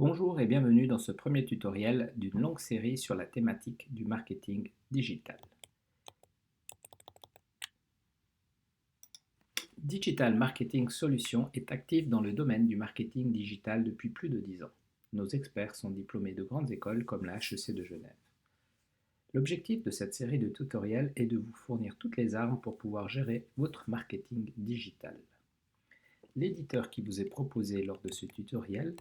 Bonjour et bienvenue dans ce premier tutoriel d'une longue série sur la thématique du marketing digital. Digital Marketing Solutions est actif dans le domaine du marketing digital depuis plus de 10 ans. Nos experts sont diplômés de grandes écoles comme la HEC de Genève. L'objectif de cette série de tutoriels est de vous fournir toutes les armes pour pouvoir gérer votre marketing digital. L'éditeur qui vous est proposé lors de ce tutoriel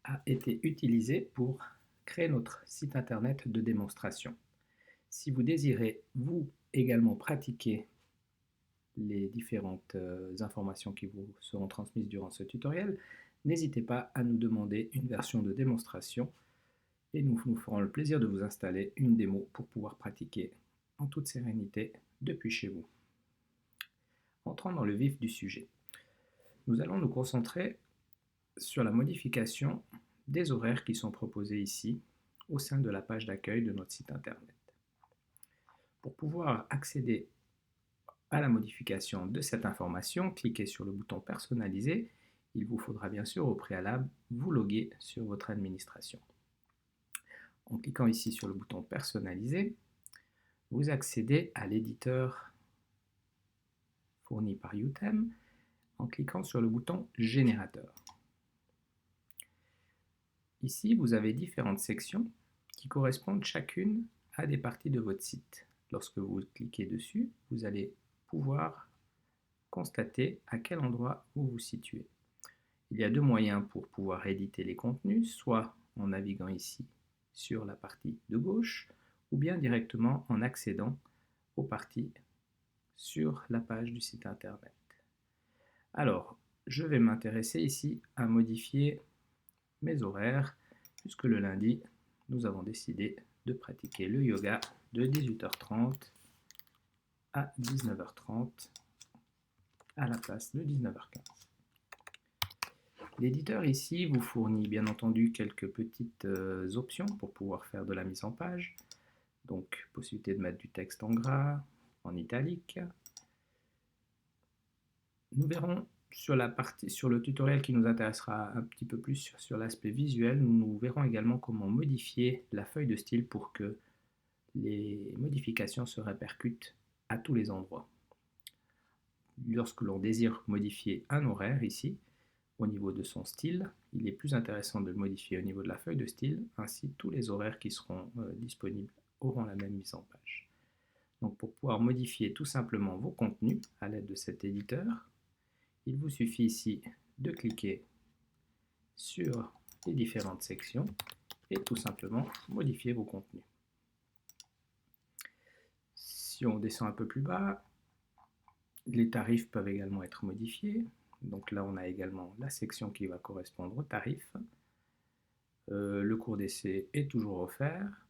a été utilisé pour créer notre site internet de démonstration. Si vous désirez vous également pratiquer les différentes informations qui vous seront transmises durant ce tutoriel, n'hésitez pas à nous demander une version de démonstration et nous nous ferons le plaisir de vous installer une démo pour pouvoir pratiquer en toute sérénité depuis chez vous. Entrons dans le vif du sujet. Nous allons nous concentrer sur la modification des horaires qui sont proposés ici au sein de la page d'accueil de notre site internet. Pour pouvoir accéder à la modification de cette information, cliquez sur le bouton personnaliser. Il vous faudra bien sûr au préalable vous loguer sur votre administration. En cliquant ici sur le bouton personnaliser, vous accédez à l'éditeur fourni par Utem en cliquant sur le bouton générateur. Ici, vous avez différentes sections qui correspondent chacune à des parties de votre site. Lorsque vous cliquez dessus, vous allez pouvoir constater à quel endroit vous vous situez. Il y a deux moyens pour pouvoir éditer les contenus, soit en naviguant ici sur la partie de gauche, ou bien directement en accédant aux parties sur la page du site internet. Alors, je vais m'intéresser ici à modifier mes horaires, puisque le lundi, nous avons décidé de pratiquer le yoga de 18h30 à 19h30 à la place de 19h15. L'éditeur ici vous fournit bien entendu quelques petites options pour pouvoir faire de la mise en page. Donc, possibilité de mettre du texte en gras, en italique. Nous verrons sur le tutoriel qui nous intéressera un petit peu plus sur l'aspect visuel, nous verrons également comment modifier la feuille de style pour que les modifications se répercutent à tous les endroits. Lorsque l'on désire modifier un horaire ici, au niveau de son style, il est plus intéressant de le modifier au niveau de la feuille de style, ainsi tous les horaires qui seront disponibles auront la même mise en page. Donc pour pouvoir modifier tout simplement vos contenus à l'aide de cet éditeur, il vous suffit ici de cliquer sur les différentes sections et tout simplement modifier vos contenus. Si on descend un peu plus bas, les tarifs peuvent également être modifiés. Donc là, on a également la section qui va correspondre aux tarifs. Le cours d'essai est toujours offert.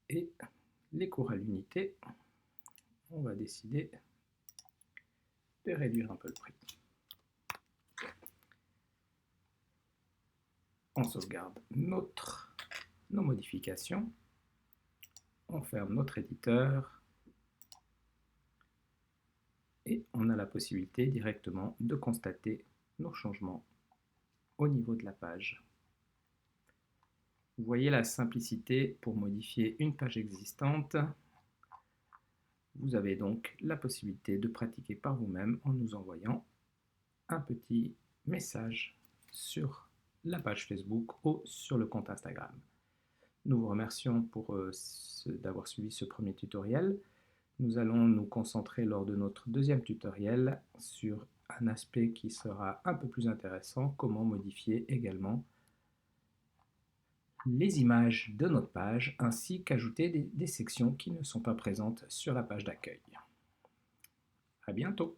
Et les cours à l'unité, on va décider de réduire un peu le prix. On sauvegarde nos modifications. On ferme notre éditeur. Et on a la possibilité directement de constater nos changements au niveau de la page. Vous voyez la simplicité pour modifier une page existante. Vous avez donc la possibilité de pratiquer par vous-même en nous envoyant un petit message sur la page Facebook ou sur le compte Instagram. Nous vous remercions d'avoir suivi ce premier tutoriel. Nous allons nous concentrer lors de notre deuxième tutoriel sur un aspect qui sera un peu plus intéressant, comment modifier également les images de notre page ainsi qu'ajouter des sections qui ne sont pas présentes sur la page d'accueil. À bientôt!